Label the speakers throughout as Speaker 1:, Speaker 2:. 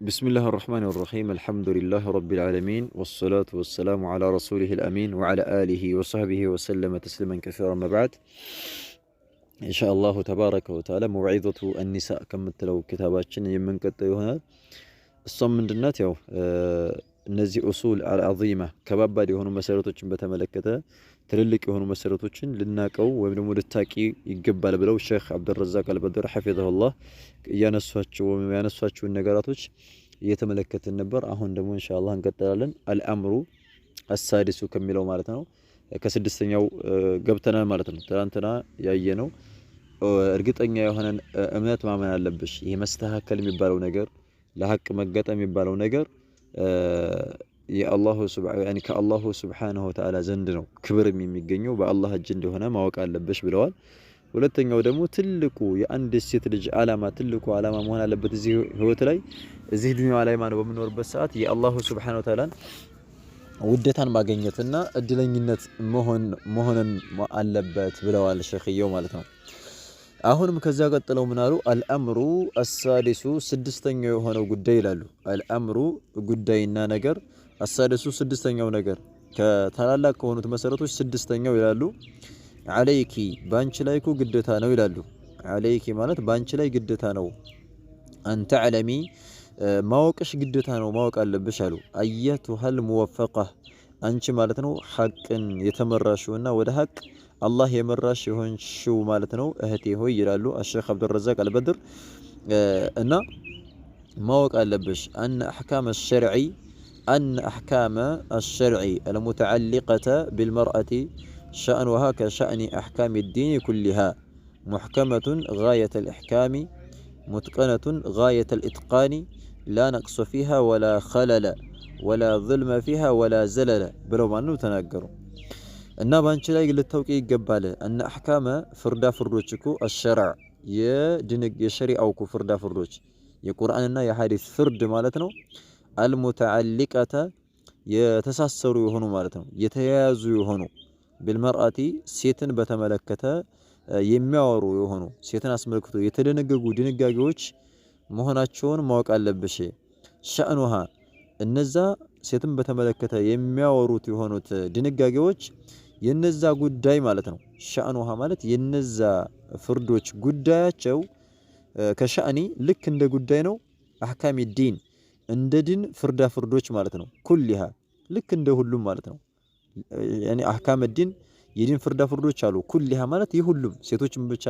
Speaker 1: بسم الله الرحمن الرحيم الحمد لله رب العالمين والصلاة والسلام على رسوله الأمين وعلى آله وصحبه وسلم تسليما كثيرا ما بعد إن شاء الله تبارك وتعالى موعظة النساء كم تلو كتاباتنا يمن قد يهنا الصم من النات يو እነዚህ ኡሱል አልዓዚማ ከባባድ የሆኑ መሰረቶችን በተመለከተ ትልልቅ የሆኑ መሰረቶችን ልናቀው ወይም ደግሞ ልታቂ ይገባል ብለው ሼክ አብዱረዛቅ አልበድር ሐፊዘሁላህ ያነሷቸውን ነገራቶች እየተመለከትን ነበር። አሁን ደግሞ ኢንሻአላህ እንቀጥላለን። አልአምሩ አሳዲሱ ከሚለው ማለት ነው ከስድስተኛው ገብተናል ማለት ነው። ትናንትና ያየነው እርግጠኛ የሆነ እምነት ማመን አለብሽ። ይሄ መስተካከል የሚባለው ነገር ለሐቅ መገጠም የሚባለው ነገር የአላሁ ከአላሁ ሱብሓነሁ ወተዓላ ዘንድ ነው ክብርም የሚገኘው በአላህ እጅ እንደሆነ ማወቅ አለብሽ ብለዋል። ሁለተኛው ደግሞ ትልቁ የአንድ ሴት ልጅ ዓላማ ትልቁ ዓላማ መሆን አለበት እዚህ ህይወት ላይ እዚህ ዱንያ ላይ ማለት በምንኖርበት ሰዓት የአላሁ ሱብሓነሁ ወተዓላን ውደታን ማግኘትና እድለኝነት መሆንን አለበት ብለዋል ሸኽየው ማለት ነው። አሁንም ከዛ ቀጥለው ምን አሉ? አልአምሩ አሳዲሱ ስድስተኛው የሆነው ጉዳይ ይላሉ። አልአምሩ ጉዳይና ነገር አሳዲሱ ስድስተኛው ነገር ከታላላቅ ከሆኑት መሰረቶች ስድስተኛው ይላሉ። አለይኪ ባንቺ ላይ እኮ ግዴታ ነው ይላሉ። አለይኪ ማለት ባንቺ ላይ ግዴታ ነው። አንተ ዓለሚ ማወቅሽ ግዴታ ነው ማወቅ አለብሽ አሉ። አየቱሃል ሙወፈቃ አንቺ ማለት ነው ሐቅን የተመራሽውና ወደ ሐቅ አላህ የመራሽ የሆንሽው ማለት ነው እህቴ ሆይ ይላሉ አሸኽ አብዱረዛቅ አልበድር። እና ማወቅ አለብሽ አነ አሕካመ አሸርዒ አልሙተዓሊቀተ ቢልመርአቲ ሸእኑሃ ከሸእኒ አሕካሚ ዲን ኩሊሃ ሙሕከመቱን ጋየተ ልኢሕካሚ ሙትቀነቱን ጋየተ ልኢትቃኒ ላ ነቅሶ ፊሃ ወላ ኸለለ ወላ ظልመ ፊሃ ወላ ዘለለ ብለው ማነው ተናገሩ። እና ባንቺ ላይ ልታውቂ ይገባል እነ አህካመ ፍርዳ ፍርዶች እኮ አሸርዕ የሸሪዓው እኮ ፍርዳ ፍርዶች የቁርአንና የሐዲስ ፍርድ ማለት ነው። አልሙተዓሊቀተ የተሳሰሩ የሆኑ ማለት ነው የተያያዙ የሆኑ ቢልመርአቲ ሴትን በተመለከተ የሚያወሩ የሆኑ ሴትን አስመልክቶ የተደነገጉ ድንጋጌዎች መሆናቸውን ማወቅ አለብሽ። ሸእኑሃ እነዛ ሴትን በተመለከተ የሚያወሩት የሆኑት ድንጋጌዎች የነዛ ጉዳይ ማለት ነው። ሻእኑሃ ማለት የነዛ ፍርዶች ጉዳያቸው ከሻእኒ ልክ እንደ ጉዳይ ነው። አህካሚ ዲን እንደ ዲን ፍርዳ ፍርዶች ማለት ነው። ኩሊሃ ልክ እንደ ሁሉም ማለት ነው። ያኒ አህካም ዲን የዲን ፍርዳ ፍርዶች አሉ። ኩሊሃ ማለት የሁሉም ሴቶችን ብቻ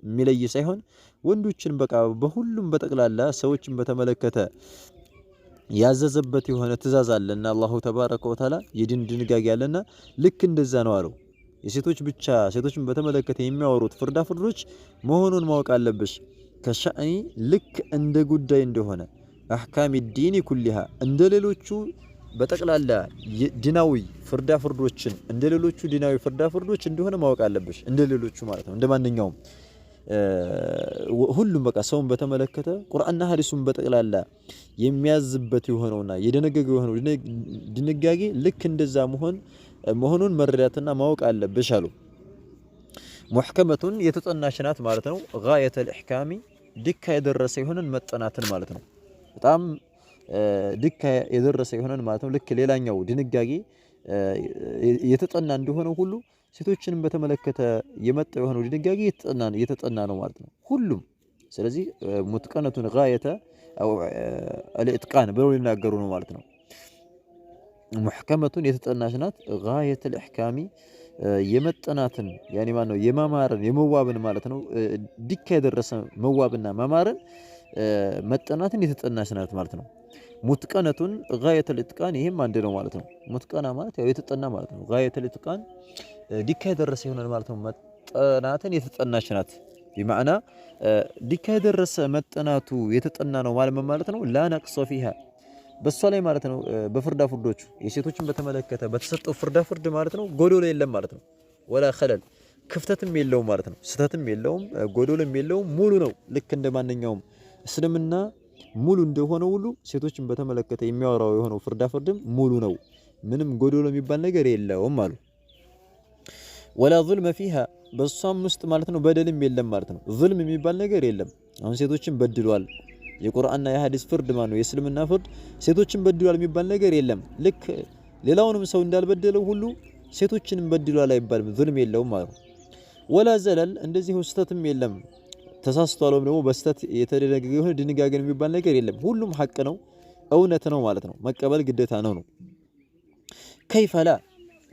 Speaker 1: የሚለይ ሳይሆን ወንዶችን በቃ በሁሉም በጠቅላላ ሰዎችን በተመለከተ ያዘዘበት የሆነ ትእዛዝ አለና አላሁ ተባረከ ወተዓላ የዲን ድንጋጌ አለና ልክ እንደዛ ነው አለው። የሴቶች ብቻ ሴቶችን በተመለከተ የሚያወሩት ፍርዳ ፍርዶች መሆኑን ማወቅ አለብሽ። ከሻእኒ ልክ እንደ ጉዳይ እንደሆነ አህካሚ ዲን ኩሊሃ እንደ ሌሎቹ በጠቅላላ ዲናዊ ፍርዳ ፍርዶችን እንደ ሌሎቹ ዲናዊ ፍርዳ ፍርዶች እንደሆነ ማወቅ አለብሽ። እንደ ሌሎቹ ማለት ነው። እንደማንኛውም ሁሉም በቃ ሰውን በተመለከተ ቁርአንና ሐዲሱን በጠቅላላ የሚያዝበት የሆነውና የደነገገው የሆነው ድንጋጌ ልክ እንደዛ መሆኑን መረዳትና ማወቅ አለብሽ አሉ። ሙሕከመቱን የተጠናች ናት ማለት ነው። ጋየተል ኢሕካሚ ድካ የደረሰ የሆነን መጠናትን ማለት ነው። በጣም ድካ የደረሰ የሆነን ማለት ነው። ልክ ሌላኛው ድንጋጌ የተጠና እንደሆነ ሁሉ ሴቶችንም በተመለከተ የመጣው የሆነው ድንጋጌ የተጠና ነው ማለት ነው ሁሉም። ስለዚህ ሙትቀነቱን ጋየተ አው አልኢትቃን ብለው ሊናገሩ ነው ማለት ነው። ሙሕከመቱን የተጠናች ናት። ጋየተል ኢሕካሚ የመጠናትን ያኒ ማን ነው የማማርን የመዋብን ማለት ነው። ድካ የደረሰ መዋብና ማማርን መጠናትን የተጠናች ናት ማለት ነው። ሙትቀነቱን ጋየተል ኢትቃን ይሄም አንድ ነው ማለት ነው። ሙትቀና ማለት ያው የተጠና ማለት ነው። ጋየተል ኢትቃን ዲካ የደረሰ ይሆናል ማለት ነው። መጠናትን የተጠናች ናት በማዕና ዲካ የደረሰ መጠናቱ የተጠና ነው ማለት ነው። ላ ነቅሶ ፊሃ በሷ ላይ ማለት ነው። በፍርዳ ፍርዶቹ የሴቶችን በተመለከተ በተሰጠው ፍርዳ ፍርድ ማለት ነው ጎዶሎ የለም ማለት ነው። ወላ ኸለል ክፍተትም የለውም ማለት ነው። ስተትም የለውም ጎዶሎም የለውም ሙሉ ነው። ልክ እንደማንኛውም እስልምና ሙሉ እንደሆነ ሁሉ ሴቶችን በተመለከተ የሚያወራው የሆነው ፍርዳ ፍርድም ሙሉ ነው። ምንም ጎዶሎ የሚባል ነገር የለውም አሉ። ወላ ዙልመ ፊሃ በሷም ውስጥ ማለት ነው በደልም የለም ማለት ነው። ዙልም የሚባል ነገር የለም። አሁን ሴቶችን በድሏል የቁርአንና የሐዲስ ፍርድ ነው የእስልምና ፍርድ ሴቶችን በድሏል የሚባል ነገር የለም። ልክ ሌላውንም ሰው እንዳልበደለው ሁሉ ሴቶችንም በድሏል አይባልም፣ ዙልም የለውም ማለት ነው። ወላ ዘለል እንደዚህ ስተትም የለም፣ ተሳስቷል ወይም ደግሞ በስተት የተደነገገ የሆነ ድንጋጌ የሚባል ነገር የለም። ሁሉም ሐቅ ነው፣ እውነት ነው ማለት ነው። መቀበል ግዴታ ነው። ከይፈላ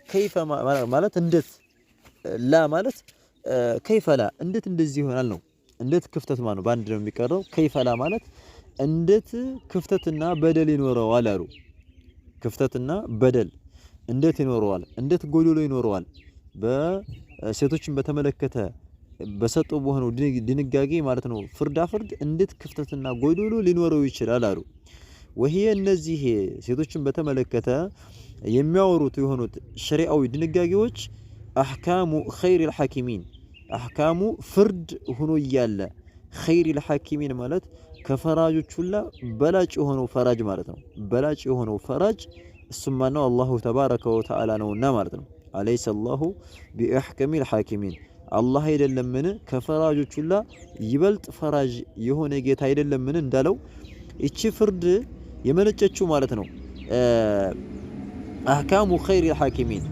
Speaker 1: ከይፈ ማለት እንዴት፣ ላ ማለት ከይፈላ እንዴት እንደዚህ ይሆናል ነው። እንዴት ክፍተት ማለት ነው በአንድ ነው የሚቀረው። ከይፈላ ማለት እንዴት ክፍተትና በደል ይኖረዋል አሉ። ክፍተትና በደል እንዴት ይኖረዋል፣ እንዴት ጎዶሎ ይኖረዋል። በሴቶችን በተመለከተ በሰጠው በሆነው ድንጋጌ ማለት ነው ፍርድ እንዴት ክፍተትና ጎዶሎ ሊኖረው ይችላል አሉ። ወህየ እነዚህ ሴቶችን በተመለከተ የሚያወሩት የሆኑት ሸሪዓዊ ድንጋጌዎች አህካሙ ኸይሪል ሐኪሚን፣ አህካሙ ፍርድ ሆኖ እያለ ኸይሪል ሐኪሚን ማለት ከፈራጆች ሁላ በላጭ የሆነው ፈራጅ ማለት ነው። በላጭ የሆነው ፈራጅ እሱም ማነው? አላሁ ተባረከ ወተዓላ ነውና ማለት ነው። አለይሰ አላሁ ቢአህከሚል ሐኪሚን፣ አላህ አይደለምን ከፈራጆች ሁላ ይበልጥ ፈራጅ የሆነ ጌታ አይደለምን እንዳለው እቺ ፍርድ የመነጨችው ማለት ነው አህካሙ ኸይሪል ሐኪሚን፣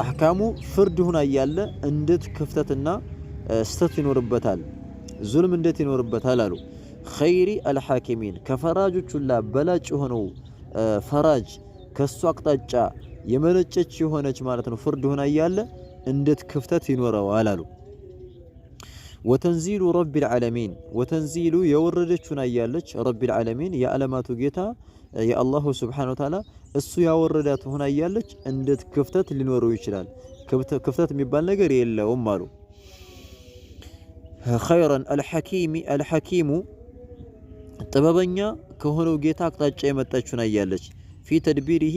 Speaker 1: አህካሙ ፍርድ ሆና እያለ እንዴት ክፍተትና ስተት ይኖርበታል፣ ዙልም እንዴት ይኖርበታል አሉ። ኸይሪ አልሐኪሚን ከፈራጆች ሁላ በላጭ የሆነው ፈራጅ ከሱ አቅጣጫ የመነጨች የሆነች ማለት ነው ፍርድ ሆና እያለ እንዴት ክፍተት ይኖረዋል አሉ። ወተንዚሉ ረቢል ዓለሚን፣ ወተንዚሉ የወረደች ሆና እያለች ረቢል ዓለሚን የዓለማቱ ጌታ የአላሁ ሱብሓነሁ ወተዓላ እሱ ያወረዳት ሆና እያለች እንዴት ክፍተት ሊኖረው ይችላል? ክፍተት የሚባል ነገር የለውም አሉ። ኸይረን አልሐኪሙ ጥበበኛ ከሆነው ጌታ አቅጣጫ የመጣች ሆና እያለች ፊ ተድቢሪሂ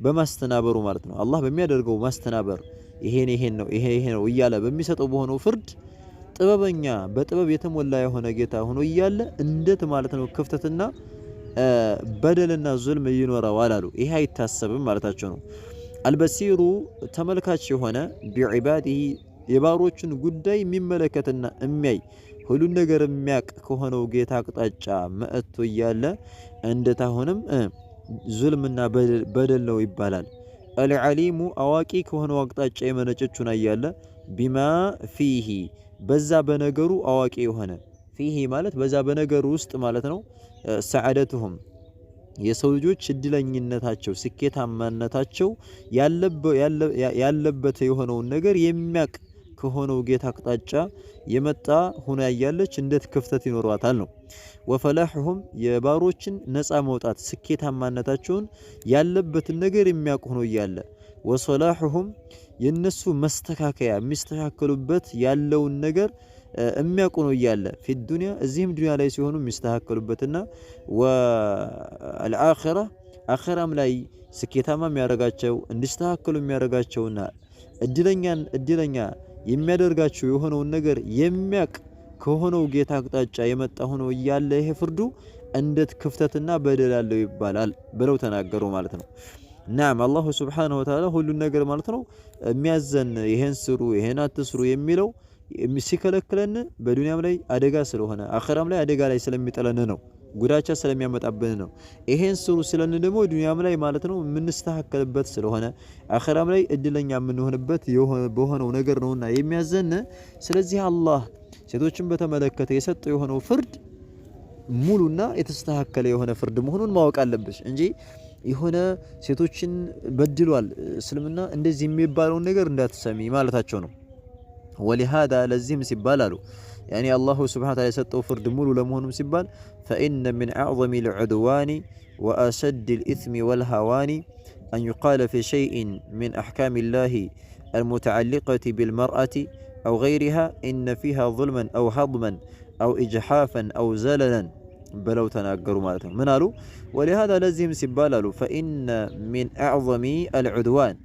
Speaker 1: በማስተናበሩ ማለት ነው አላህ በሚያደርገው ማስተናበር ይሄን ነው ይሄ ነው እያለ በሚሰጠው በሆነው ፍርድ ጥበበኛ በጥበብ የተሞላ የሆነ ጌታ ሆኖ እያለ እንዴት ማለት ነው ክፍተትና በደልና ዙልም ይኖረዋል አሉ። ይሄ አይታሰብም ማለታቸው ነው። አልበሲሩ ተመልካች የሆነ ቢዒባዲሂ የባሮቹን ጉዳይ የሚመለከትና የሚያይ ሁሉን ነገር የሚያቅ ከሆነው ጌታ አቅጣጫ መጥቶ እያለ እንዴት አሁንም ዙልምና በደል ነው ይባላል። አልዓሊሙ አዋቂ ከሆነው አቅጣጫ የመነጨቹና እያለ ቢማ ፊሂ በዛ በነገሩ አዋቂ የሆነ ፊሂ ማለት በዛ በነገሩ ውስጥ ማለት ነው ሰዓደቱሁም የሰው ልጆች እድለኝነታቸው ስኬታማነታቸው ያለበት የሆነውን ነገር የሚያቅ ከሆነው ጌታ አቅጣጫ የመጣ ሆና ያያለች እንዴት ክፍተት ይኖርዋታል ነው። ወፈላሁም የባሮችን ነፃ መውጣት ስኬታማነታቸውን ያለበትን ነገር የሚያውቁ ሆኖ እያለ ወሰላሁም የነሱ መስተካከያ የሚስተካከሉበት ያለውን ነገር የሚያውቁ ነው እያለ ፊ ዱንያ እዚህም ዱንያ ላይ ሲሆኑ የሚስተካከሉበትና ወአልአኺራ አኺራም ላይ ስኬታማ የሚያደርጋቸው እንዲስተካከሉ የሚያደርጋቸውና እድለኛ የሚያደርጋቸው የሆነውን ነገር የሚያቅ ከሆነው ጌታ አቅጣጫ የመጣ ሆኖ እያለ ይሄ ፍርዱ እንዴት ክፍተትና በደል አለው ይባላል ብለው ተናገሩ ማለት ነው። ናም አላሁ ሱብሓነሁ ወተዓላ ሁሉን ነገር ማለት ነው የሚያዘን ይሄን ስሩ ይሄን አትስሩ የሚለው ሲከለክለን በዱንያም ላይ አደጋ ስለሆነ አኺራም ላይ አደጋ ላይ ስለሚጠለን ነው፣ ጉዳቻ ስለሚያመጣብን ነው። ይሄን ስሩ ስለን ደግሞ ዱንያም ላይ ማለት ነው የምንስተካከልበት ስለሆነ አኺራም ላይ እድለኛ የምንሆንበት በሆነው ነገር ነውና የሚያዘን። ስለዚህ አላህ ሴቶችን በተመለከተ የሰጠው የሆነው ፍርድ ሙሉና የተስተካከለ የሆነ ፍርድ መሆኑን ማወቅ አለብሽ እንጂ የሆነ ሴቶችን በድሏል እስልምና እንደዚህ የሚባለውን ነገር እንዳትሰሚ ማለታቸው ነው። ወሊሃዳ ለዚህም ሲባል አሉ ያኒ አላሁ ሱብሓነሁ ወተዓላ የሰጠው ፍርድ ሙሉ ለመሆኑም ሲባል ፈኢነ ሚን አዕዘሚ ልዑድዋኒ ወአሸድ ልኢስሚ ወልሃዋኒ አን ዩቃለ ፊ ሸይኢን ሚን አሕካሚ ላሂ አልሙተዓሊቀቲ ቢልመርአቲ አው ገይሪሃ ኢነ ፊሃ ظልመን አው ሀድመን አው ኢጅሓፈን አው ዘለለን ብለው ተናገሩ ማለት ነው። ምን አሉ? ወሊሃዳ ለዚህም ሲባል አሉ ፈኢነ ሚን አዕዘሚ አልዑድዋን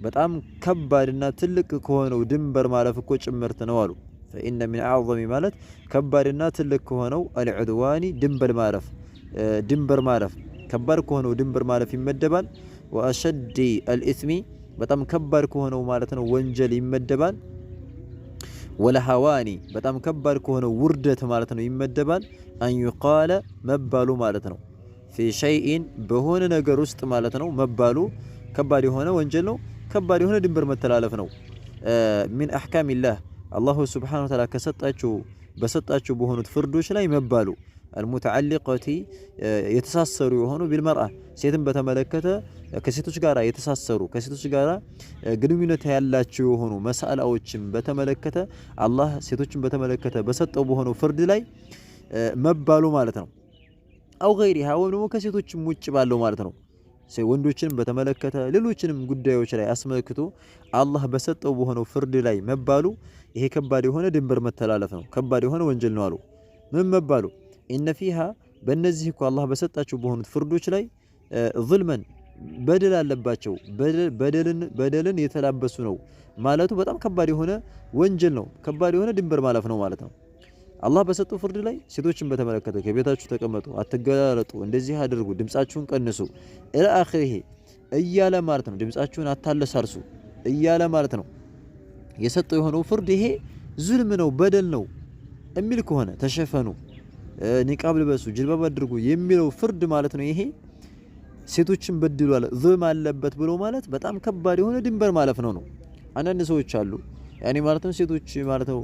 Speaker 1: በጣም ከባድና ትልቅ ከሆነው ድንበር ማለፍ እኮ ጭምርት ነው አሉ። ፈኢነ ሚን አዕዘሚ ማለት ከባድና ትልቅ ከሆነው አልዑድዋኒ ድንበር ማለፍ ከባድ ከሆነው ድንበር ማለፍ ይመደባል። ወአሸዲ አልኢስሚ በጣም ከባድ ከሆነው ማለት ነው ወንጀል ይመደባል። ወለሐዋኒ በጣም ከባድ ከሆነ ውርደት ማለት ነው ይመደባል። አን ዩቃለ መባሉ ማለት ነው። ፊ ሸይኢን በሆነ ነገር ውስጥ ማለት ነው መባሉ ከባድ የሆነ ወንጀል ነው። ከባድ የሆነ ድንበር መተላለፍ ነው። ሚን አሕካሚላህ አላሁ ሱብሓነሁ ወተዓላ በሰጣቸው በሆኑት ፍርዶች ላይ መባሉ አልሙተዓሊቀቲ የተሳሰሩ የሆኑ ቢልመርአ ሴትን በተመለከተ ከሴቶች ጋር የተሳሰሩ ከሴቶች ጋር ግንኙነት ያላቸው የሆኑ መስአላዎችን በተመለከተ አላህ ሴቶችን በተመለከተ በሰጠው በሆነው ፍርድ ላይ መባሉ ማለት ነው። አው ገይሪሃ ወይም ደግሞ ከሴቶችም ውጭ ባለው ማለት ነው። ወንዶችንም በተመለከተ ሌሎችንም ጉዳዮች ላይ አስመልክቶ አላህ በሰጠው በሆነው ፍርድ ላይ መባሉ ይሄ ከባድ የሆነ ድንበር መተላለፍ ነው። ከባድ የሆነ ወንጀል ነው አሉ። ምን መባሉ? ኢነ ፊሃ በእነዚህ እኮ አላህ በሰጣቸው በሆኑት ፍርዶች ላይ ዙልመን በደል አለባቸው። በደልን የተላበሱ ነው ማለቱ በጣም ከባድ የሆነ ወንጀል ነው። ከባድ የሆነ ድንበር ማለፍ ነው ማለት ነው። አላህ በሰጠው ፍርድ ላይ ሴቶችን በተመለከተ ከቤታችሁ ተቀመጡ፣ አትገላለጡ፣ እንደዚህ አድርጉ፣ ድምጻችሁን ቀንሱ ኢላ አኺሪሂ እያለ ማለት ነው። ድምጻችሁን አታለሳርሱ እያለ ማለት ነው። የሰጠው የሆነው ፍርድ ይሄ ዙልም ነው በደል ነው የሚል ከሆነ ተሸፈኑ፣ ኒቃብ ልበሱ፣ ጅልባብ አድርጉ የሚለው ፍርድ ማለት ነው። ይሄ ሴቶችን በድሏል ዙልም አለበት ብሎ ማለት በጣም ከባድ የሆነ ድንበር ማለፍ ነው። አንዳንድ ሰዎች አሉ ያኔ ማለት ነው ሴቶች ማለት ነው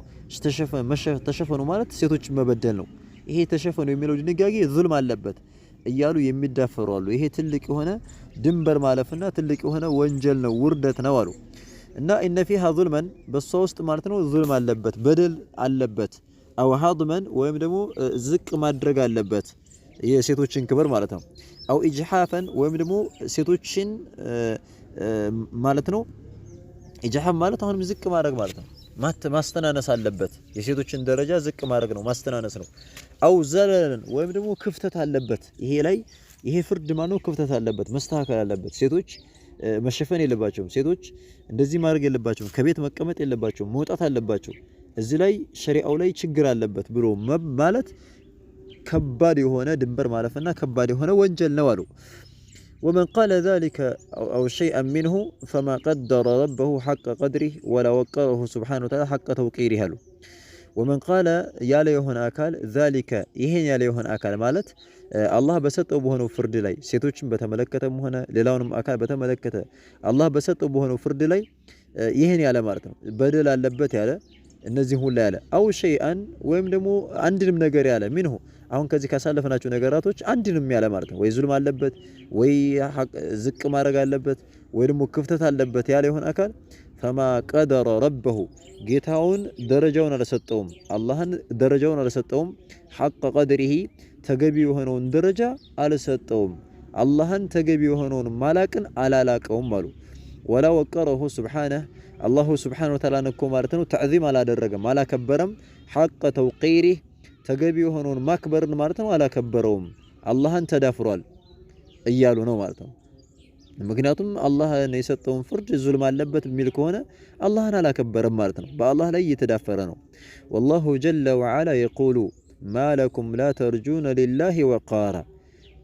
Speaker 1: ተሸፈኑ ማለት ሴቶችን መበደል ነው። ይሄ ተሸፈኑ የሚለው ድንጋጌ ዙልም አለበት እያሉ የሚዳፈሩ አሉ። ይሄ ትልቅ የሆነ ድንበር ማለፍና ትልቅ የሆነ ወንጀል ነው፣ ውርደት ነው አሉ። እና ኢነ ፊሃ ዙልመን በሷ ውስጥ ማለት ነው ዙልም አለበት በደል አለበት። አው ሀድመን ወይም ደግሞ ዝቅ ማድረግ አለበት የሴቶችን ክብር ማለት ነው። አው ኢጅሓፈን ወይም ደግሞ ሴቶችን ማለት ነው ኢጅሓፍ ማለት አሁንም ዝቅ ማድረግ ማለት ነው። ማስተናነስ አለበት። የሴቶችን ደረጃ ዝቅ ማድረግ ነው፣ ማስተናነስ ነው። አው ዘለለን ወይም ደግሞ ክፍተት አለበት። ይሄ ፍርድ ማነው ክፍተት አለበት፣ መስተካከል አለበት። ሴቶች መሸፈን የለባቸውም። ሴቶች እንደዚህ ማድረግ የለባቸውም። ከቤት መቀመጥ የለባቸውም፣ መውጣት አለባቸው። እዚህ ላይ ሸሪዓው ላይ ችግር አለበት ብሎ ማለት ከባድ የሆነ ድንበር ማለፍና ከባድ የሆነ ወንጀል ነው አሉ። ومن قال ذلك أو شيئا منه فما قدر ربه حق قدره ولا وقره سبحانه وتعالى حق توقيره له. ومن قال يا ليهون أكل ذلك يهين يا ليهون أكل مالت الله بسطه بهنو فرد لي سيتوچن بتملكته هنا ሌላውንም አካል በተመለከተ አላህ በሰጠው በሆነው ፍርድ ላይ ይሄን ያለ ማለት ነው በደል አለበት ያለ እነዚህ ሁሉ ያለ አው ሸይአን ወይም ደግሞ አንድንም ነገር ያለ ምንሁ አሁን ከዚህ ካሳለፈናቸው ነገራቶች አንድንም ያለ ማለት ነው። ወይ ዙልም አለበት ወይ ዝቅ ማድረግ አለበት ወይ ደግሞ ክፍተት አለበት ያለ ይሆን አካል ፈማ ቀደረ ረበሁ ጌታውን ደረጃውን አልሰጠውም፣ አላህን ደረጃውን አልሰጠውም። ሐቅ ቀድሪሂ ተገቢ የሆነውን ደረጃ አልሰጠውም፣ አላህን ተገቢ የሆነውን ማላቅን አላላቀውም አሉ። ወላ ወቀረሁ ሱብሓነሁ አላሁ ሱብሓነሁ ወተዓላ እኮ ማለት ነው ተዕዚም አላደረገም አላከበረም። ሐቅ ተውቂሪህ ተገቢ የሆነውን ማክበርን ማለት ነው አላከበረውም፣ አላህን ተዳፍሯል እያሉ ነው ማለት ነው። ምክንያቱም አላህን የሰጠውን ፍርድ ዙልም አለበት የሚል ከሆነ አላህን አላከበረም ማለት ነው፣ በአላህ ላይ እየተዳፈረ ነው። ወላሁ ጀለ ወዐላ የቁሉ ማ ለኩም ላ ተርጁነ ሊላሂ ወቃራ።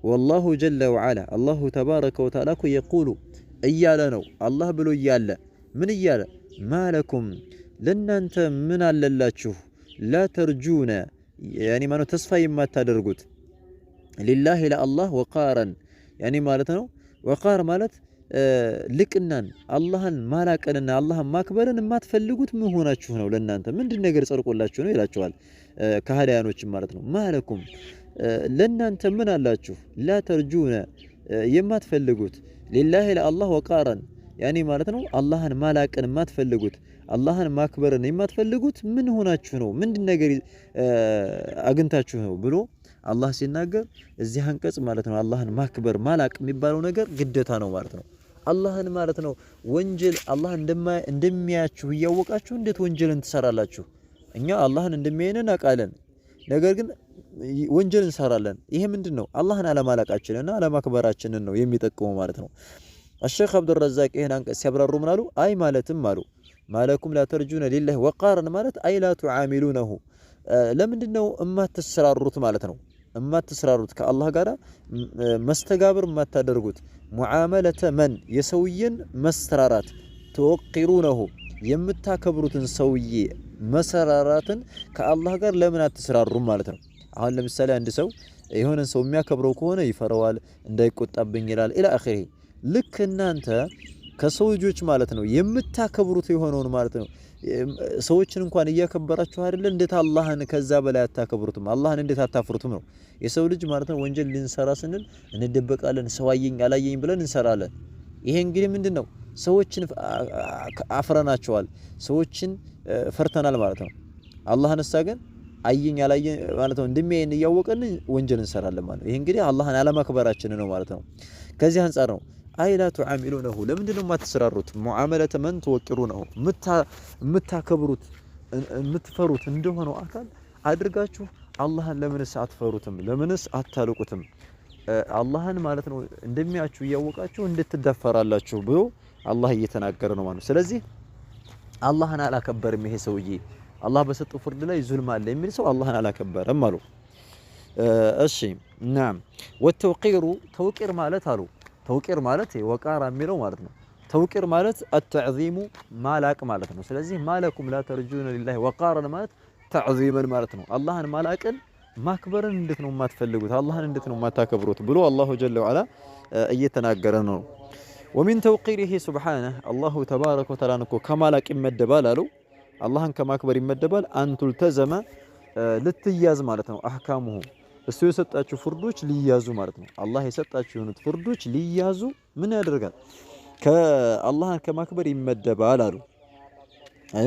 Speaker 1: ወላሁ ጀለ ወዐላ አላሁ ተባረከ ወተዓላ እኮ የቁሉ እያለ ነው አላህ ብሎ እያለ ምን እያለ ማለኩም ለናንተ ምን አለላችሁ ላ ተርጁነ ያኒ ማነው ተስፋ የማታደርጉት ሊላሂ ለአላህ ወቃረን ያኒ ማለት ነው። ወቃር ማለት ልቅናን አላህን ማላቀንና አላህን ማክበርን የማትፈልጉት ምን ሆናችሁ ነው? ለናንተ ምንድን ነገር ጸድቆላችሁ ነው ይላቸዋል ከሃዲያኖች ማለት ነው። ማለኩም ለናንተ ምን አላችሁ ላ ተርጁነ የማትፈልጉት ሊላሂ ለአላህ ወቃረን ያኒ ማለት ነው አላህን ማላቀን የማትፈልጉት አላህን ማክበርን የማትፈልጉት ምን ሆናችሁ ነው? ምንድን ነገር አግንታችሁ ነው ብሎ አላህ ሲናገር እዚህ አንቀጽ ማለት ነው አላህን ማክበር ማላቅ የሚባለው ነገር ግዴታ ነው ማለት ነው። አላህን ማለት ነው ወንጀል አላህ እንደሚያያችሁ እያወቃችሁ እንዴት ወንጀልን ትሰራላችሁ? እኛ አላህን እንደሚያየን እናውቃለን፣ ነገር ግን ወንጀል እንሰራለን። ይሄ ምንድነው? አላህን አለማላቃችንና አለማክበራችንን ነው የሚጠቅመው ማለት ነው። الشيخ عبد الرزاق ይሄን አንቀጽ ሲያብራሩ ምን አሉ? አይ ማለትም አሉ ማለኩም ላ ተርጁነ ሊላሂ ወቃረን ማለት አይ ላ ቱዓሚሉነሁ ለምንድነው እማትስራሩት ማለት ነው። እማትስራሩት ከአላህ ጋር መስተጋብር እማታደርጉት ሙዓመለተ መን የሰውየን መስተራራት ተወቂሩነሁ የምታከብሩትን ሰውዬ መሰራራትን ከአላህ ጋር ለምን አትስራሩም ማለት ነው። አሁን ለምሳሌ አንድ ሰው የሆነን ሰው የሚያከብረው ከሆነ ይፈራዋል፣ እንዳይቆጣብኝ ይላል ኢላ አኺሪ። ልክ እናንተ ከሰው ልጆች ማለት ነው የምታከብሩት የሆነውን ማለት ነው ሰዎችን እንኳን እያከበራችሁ አይደለ እንዴት አላህን ከዛ በላይ አታከብሩትም? አላህን እንዴት አታፍሩትም ነው። የሰው ልጅ ማለት ነው ወንጀል ልንሰራ ስንል እንደበቃለን፣ ሰው አየኝ አላየኝ ብለን እንሰራለን። ይሄ እንግዲህ ምንድነው ሰዎችን አፍረናቸዋል፣ ሰዎችን ፈርተናል ማለት ነው። አላህን እሳ ግን አየኝ አላየኝ ማለት ነው እንደሚያየን እያወቀን ወንጀል እንሰራለን ማለት ነው። ይሄ እንግዲህ አላህን አለማክበራችን ነው ማለት ነው። ከዚህ አንፃር ነው አይ ላ ቱዓሚሉነሁ ለምንድነው የማትሰራሩት? ሙዓመለተ መን ትወቂሩነሁ የምታከብሩት የምትፈሩት እንደሆነው አካል አድርጋችሁ አላህን ለምንስ አትፈሩትም? ለምንስ አታልቁትም? አላህን ማለት ነው እንደሚያችሁ እያወቃችሁ እንድትደፈራላችሁ ብሎ አላህ እየተናገረ ነው ማለት ነው። ስለዚህ አላህን አላከበርም ይሄ ሰውዬ አላህ በሰጠው ፍርድ ላይ ዙልም አለ የሚል ሰው አላህን አላከበረም አሉ። እሺ ናም ወተውቂሩ ተውቂር ማለት አሉ ተውቂር ማለት ወቃራ የሚለው ማለት ነው። ተውቂር ማለት አተዕዚሙ ማላቅ ማለት ነው። ስለዚህ ማለኩም ላ ተርጁነ ሊላሂ ወቃራን ማለት ተዕዚመን ማለት ነው። አላህን ማላቅን ማክበርን እንዴት ነው የማትፈልጉት? አላህን እንዴት ነው የማታከብሩት? ብሎ አላሁ ጀለ ወዐላ እየተናገረ ነው። ወሚን ተውቂሪሂ ሱብሓነሁ አላሁ ተባረከ ወተዓላ እኮ ከማላቅ ይመደባል አሉ አላህን ከማክበር ይመደባል። አንቱልተዘመ ልትያዝ ማለት ነው። አህካሙሁ እሱ የሰጣችሁ ፍርዶች ሊያዙ ማለት ነው። አላህ የሰጣችሁ የሆኑት ፍርዶች ሊያዙ ምን ያደርጋል? ከአላህን ከማክበር ይመደባል አሉ።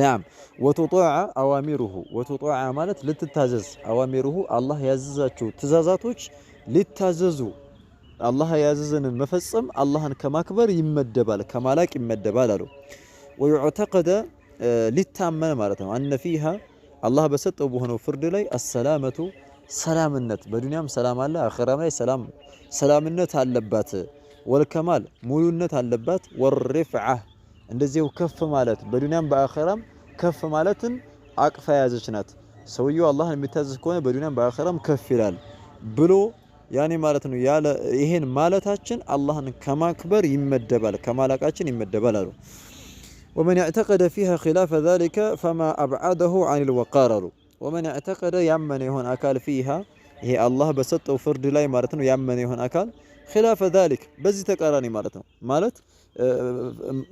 Speaker 1: ናም ወቱጣዐ አዋሚሩሁ ወቱጣዐ ማለት ልትታዘዝ አዋሚሩሁ አላህ ያዘዛችሁ ትእዛዛቶች ሊታዘዙ አላህ ያዘዘንን መፈጸም አላህን ከማክበር ይመደባል ከማላቅ ይመደባል አሉ። ወዩዕተቀደ ሊታመን ማለት ነው። አነ ፊሃ አላህ በሰጠው በሆነው ፍርድ ላይ አሰላመቱ ሰላምነት በዱንያም ሰላም አለ፣ አኺራም ላይ ሰላምነት አለባት። ወልከማል ሙሉነት አለባት። ወርፍዓ እንደዚሁ ከፍ ማለት በዱንያም በአኺራም ከፍ ማለትን አቅፋ ያዘች ናት። ሰውየው አላህን የሚታዘዝ ከሆነ በዱንያም በአኺራም ከፍ ይላል ብሎ ያኔ ማለት ነው። ያለ ይሄን ማለታችን አላህን ከማክበር ይመደባል ከማላቃችን ይመደባል አሉ። ወመን ያዕተቀደ ፊሃ ኺላፈ ዛሊከ ፈማ አብዓደሁ ዐኒል ወቃር አሉ። ወመን ያዕተቀደ ያመነ የሆነ አካል ፊሃ ይሄ አላህ በሰጠው ፍርድ ላይ ማለት ነው ያመነ የሆነ አካል ኺላፈ ዛሊክ በዚህ ተቃራኒ ማለት ነው ማለት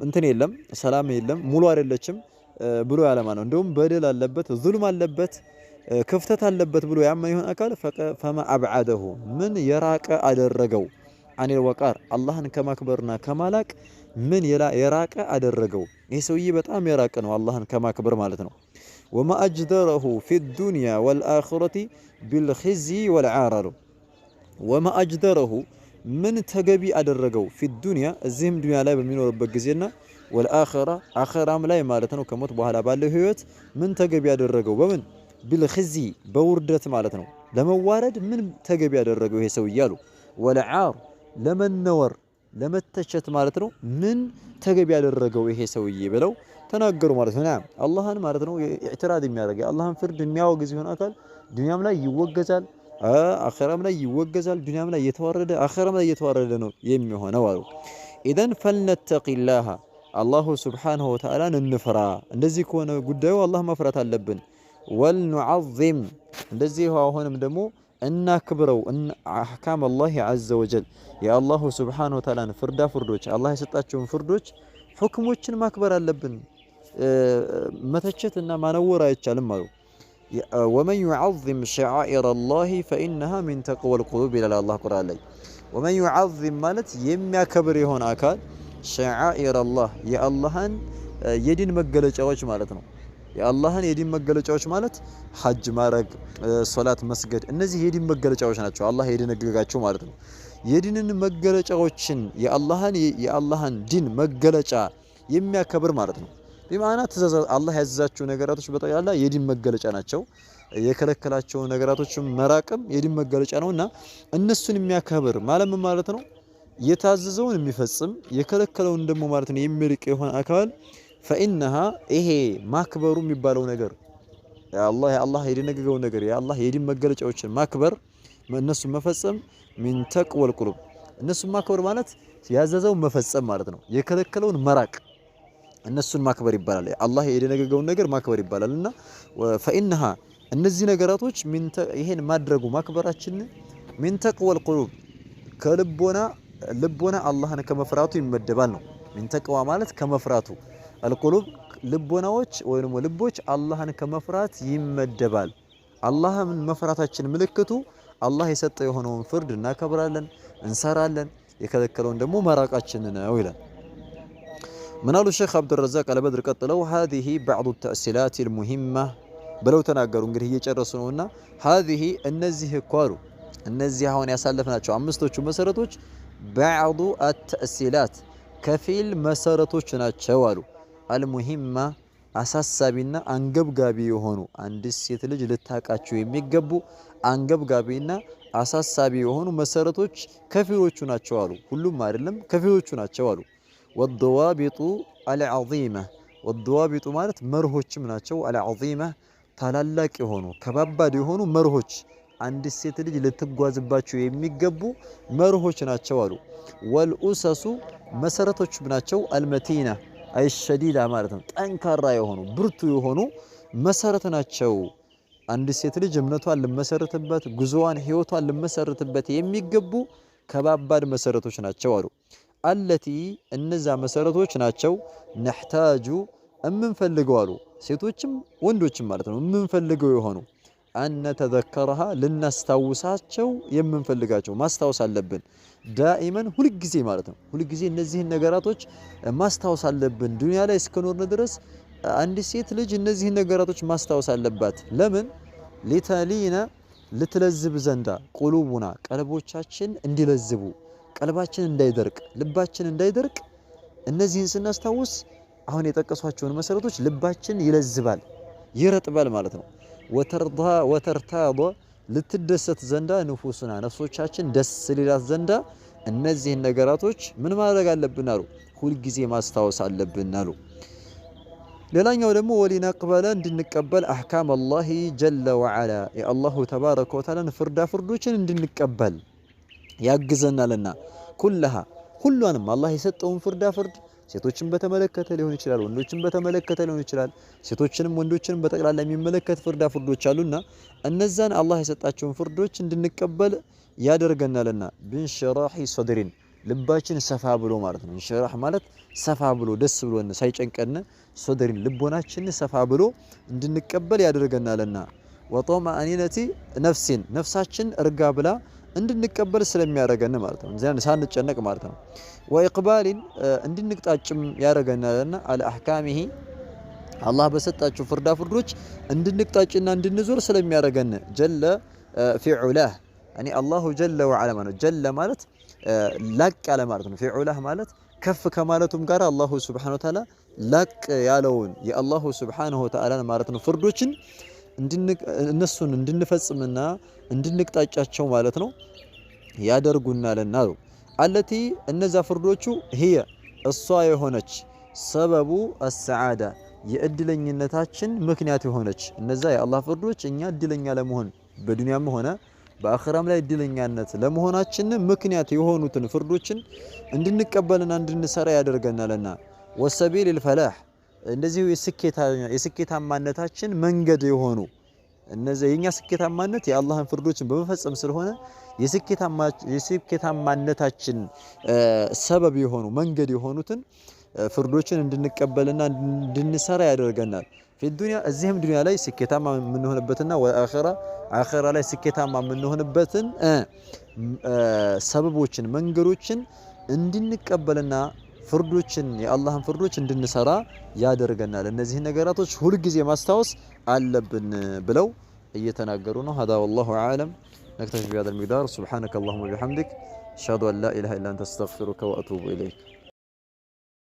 Speaker 1: እንትን የለም ሰላም የለም ሙሉ አይደለችም ብሎ ያለማ ነው። እንደውም በደል አለበት ዙልም አለበት ክፍተት አለበት ብሎ ያመነ የሆነ አካል ፈማ አብዓደሁ ምን የራቀ አደረገው ዐኒል ወቃር አላህን ከማክበርና ከማላቅ ምን የራቀ አደረገው። ይሄ ሰውዬ በጣም የራቀ ነው አላህን ከማክበር ማለት ነው። ወማ አጅደረሁ ፊ ዱንያ ወልአኺረቲ ቢልኺዝይ ወልዓር አሉ። ወማ አጅደረሁ ምን ተገቢ አደረገው ፊ ዱንያ እዚህም ዱንያ ላይ በሚኖርበት ጊዜና ወልአኺራ አኺራም ላይ ማለት ነው ከሞት በኋላ ባለው ህይወት ምን ተገቢ ያደረገው በምን ቢልኺዝይ በውርደት ማለት ነው ለመዋረድ ምን ተገቢ ያደረገው ይሄ ሰውዬ አሉ። ወልዓር ለመነወር ለመተቸት ማለት ነው ምን ተገቢ ያደረገው ይሄ ሰውዬ ብለው ተናገሩ ማለት ነው። አላህን ማለት ነው ኢዕትራድ የሚያደርግ አላህን ፍርድ የሚያወግዝ ይሆን አካል ዱንያም ላይ ይወገዛል፣ አኺራም ላይ ይወገዛል። ዱንያም ላይ የተዋረደ አኺራም ላይ የተዋረደ ነው የሚሆነው አሉ። ኢዘን ፈልነተቂላህ አላሁ ሱብሓነሁ ወተዓላን እንፍራ። እንደዚህ ከሆነ ጉዳዩ አላህ መፍራት አለብን። ወልኑዐዚም እንደዚህ አሁንም ደግሞ እናክብረው አህካም አላህ ዐዘ ወጀል የአላሁ ሱብሓነሁ ወተዓላን ፍርዶች አላህ የሰጣቸውን ፍርዶች ሁክሞችን ማክበር አለብን። መተቸት እና ማነወር አይቻልም አሉ። ወመን ዩዐዚም ሸዓኢረ አላህ ፈኢነሃ ሚን ተቅወል ቁሉብ ይላል አላህ ቁርአን ላይ። ወመን ዩዐዚም ማለት የሚያከብር የሆነ አካል ሸዓኢረ አላህ የአላህን የዲን መገለጫዎች ማለት ነው። የአላህን የዲን መገለጫዎች ማለት ሐጅ ማድረግ፣ ሶላት መስገድ እነዚህ የዲን መገለጫዎች ናቸው። አላህ የደነገጋቸው ማለት ነው። የዲንን መገለጫዎችን የአላህን ዲን መገለጫ የሚያከብር ማለት ነው። በማዕና ትእዛዝ አላህ ያዘዛቸው ነገራቶች በጠቅላላ የዲን መገለጫ ናቸው። የከለከላቸው ነገራቶችም መራቅም የዲን መገለጫ ነውና እነሱን የሚያከብር ማለት ነው። የታዘዘውን የሚፈጽም የከለከለውን ደግሞ ማለት ነው የሚርቅ የሆነ አካል ፈኢነሃ ይሄ ማክበሩ የሚባለው ነገር አላህ የደነገገው ነገር የአላህ የዲን መገለጫዎችን ማክበር እነሱን መፈጸም ሚን ተቅወል ቁሉብ እነሱን ማክበር ማለት ያዘዘውን መፈጸም ማለት ነው። የከለከለውን መራቅ እነሱን ማክበር ይባላል። አላህ የደነገገውን ነገር ማክበር ይባላልና ፈኢንሃ እነዚህ ነገራቶች ይሄን ማድረጉ ማክበራችን ሚን ተቅወል ቁሉብ ልቦና አላህን ከመፍራቱ ይመደባል ነው። ሚን ተቅዋ ማለት ከመፍራቱ አልቁሉብ ልቦናዎች ወይም ልቦች አላህን ከመፍራት ይመደባል። አላህን መፍራታችን ምልክቱ አላህ የሰጠው የሆነውን ፍርድ እናከብራለን፣ እንሰራለን፣ የከለከለውን ደግሞ መራቃችን ነው ይላል። ምናሉ ሼክ አብዱረዛቅ አልበድር ቀጥለው هذه بعض التأصيلات المهمة ብለው ተናገሩ። እንግዲህ እየጨረሱ ነውና هذه እነዚህ እኮ አሉ እነዚህ አሁን ያሳለፍናቸው አምስቶቹ መሰረቶች بعض التأصيلات ከፊል መሰረቶች ናቸው አሉ። አልሙሂማ አሳሳቢና አንገብጋቢ የሆኑ አንድ ሴት ልጅ ልታቃቸው የሚገቡ አንገብጋቢና አሳሳቢ የሆኑ መሰረቶች ከፊሎቹ ናቸው አሉ። ሁሉም አይደለም ከፊሎቹ ናቸው አሉ። والضوابط العظيمة والضوابط ማለት መርሆችም ናቸው። العظيمة ታላላቅ የሆኑ ከባባድ የሆኑ መርሆች አንድ ሴት ልጅ ልትጓዝባቸው የሚገቡ መርሆች ናቸው አሉ። والأسس መሰረቶች ናቸው። المتينة أي الشديدة ማለት ነው። ጠንካራ የሆኑ ብርቱ የሆኑ መሰረት ናቸው። አንድ ሴት ልጅ እምነቷን ልመሰርትበት ጉዞዋን ህይወቷን ልመሰርትበት የሚገቡ ከባባድ መሰረቶች ናቸው አሉ። አለቲ እነዛ መሰረቶች ናቸው ነህታጁ እምንፈልገው አሉ ሴቶችም ወንዶችም ማለት ነው እምንፈልገው የሆኑ አነ ተዘከረሃ ልናስታውሳቸው የምንፈልጋቸው ማስታወስ አለብን። ዳኢመን ሁልጊዜ ማለት ነው ሁልጊዜ እነዚህን ነገራቶች ማስታወስ አለብን። ዱንያ ላይ እስከኖርን ድረስ አንድ ሴት ልጅ እነዚህን ነገራቶች ማስታወስ አለባት። ለምን ሊተሊና ልትለዝብ ዘንዳ ቁሉቡና ቀልቦቻችን እንዲለዝቡ ቀልባችን እንዳይደርቅ ልባችን እንዳይደርቅ እነዚህን ስናስታውስ አሁን የጠቀሷቸውን መሰረቶች ልባችን ይለዝባል ይረጥባል ማለት ነው። ወተርታض ልትደሰት ዘንዳ ንፉሱና ነፍሶቻችን ደስ ሊላት ዘንዳ እነዚህን ነገራቶች ምን ማድረግ አለብን አሉ ሁልጊዜ ማስታወስ አለብን አሉ። ሌላኛው ደግሞ ወሊነቅበለ እንድንቀበል አህካም አላህ ጀለ ወዐላ የአላሁ ተባረከ ወተዓላ ፍርዶችን እንድንቀበል ያግዘናልና ኩልሃ ሁሉንም አላህ የሰጠውን ፍርድ ሴቶችን በተመለከተ ሊሆን ይችላል፣ ወንዶችን በተመለከተ ሊሆን ይችላል። ሴቶችንም ወንዶችንም በጠቅላላ የሚመለከት ፍርዶች አሉና እነዛን አላህ የሰጣቸውን ፍርዶች እንድንቀበል ያደርገናልና ብንሽራሂ ሶድሪን ልባችን ሰፋ ብሎ ማለት ነው። እንሽራህ ማለት ሰፋ ብሎ ደስ ብሎን ሳይጨንቀን ሶድሪን ልቦናችን ሰፋ ብሎ እንድንቀበል ያደርገናልና ወጦማአኒነቲ ነፍሳችን እርጋ ብላ እንድንቀበል ስለሚያደርገን ማለት ነው። እንዚያን ሳንጨነቅ ማለት ነው። ወኢቅባሊን እንድንቅጣጭም ያደርገናልና አልአህካሚሂ አላህ በሰጣቸው ፍርዶች እንድንቅጣጭና እንድንዞር ስለሚያደርገን ጀለ ፊዑላህ ያኒ አላሁ ጀለ ወዐላ ማለት ጀለ ማለት ላቅ ያለ ማለት ነው። ፊዑላህ ማለት ከፍ ከማለቱም ጋር አላሁ ሱብሓነሁ ወተዓላ ላቅ ያለውን የአላሁ ሱብሓነሁ ወተዓላ ማለት ነው ፍርዶችን እነሱን እንድንፈጽምና እንድንቅጣጫቸው ማለት ነው ያደርጉናልና ነው። አለቲ እነዛ ፍርዶቹ هي እሷ የሆነች ሰበቡ السعاده የእድለኝነታችን ምክንያት የሆነች እነዛ የአላህ ፍርዶች እኛ እድለኛ ለመሆን በዱንያም ሆነ በአኺራም ላይ እድለኛነት ለመሆናችን ምክንያት የሆኑትን ፍርዶችን እንድንቀበልና እንድንሰራ ያደርገናልና ወሰቢል الفلاح እንደዚህ የስኬታማነታችን መንገድ የሆኑ እነዚህ የኛ ስኬታማነት የአላህን ፍርዶችን በመፈጸም ስለሆነ የስኬታማነታችን ሰበብ የሆኑ መንገድ የሆኑትን ፍርዶችን እንድንቀበልና እንድንሰራ ያደርገናል። ፊዱንያ እዚህም ዱንያ ላይ ስኬታማ የምንሆንበትና አኺራ ላይ ስኬታማ የምንሆንበትን ሰበቦችን መንገዶችን እንድንቀበልና ፍርዶችን የአላህን ፍርዶች እንድንሰራ ያደርገናል። እነዚህ ነገራቶች ሁሉ ጊዜ ማስታወስ አለብን ብለው እየተናገሩ ነው። هذا والله اعلم نكتفي بهذا المقدار سبحانك اللهم وبحمدك اشهد ان لا اله الا انت استغفرك واتوب اليك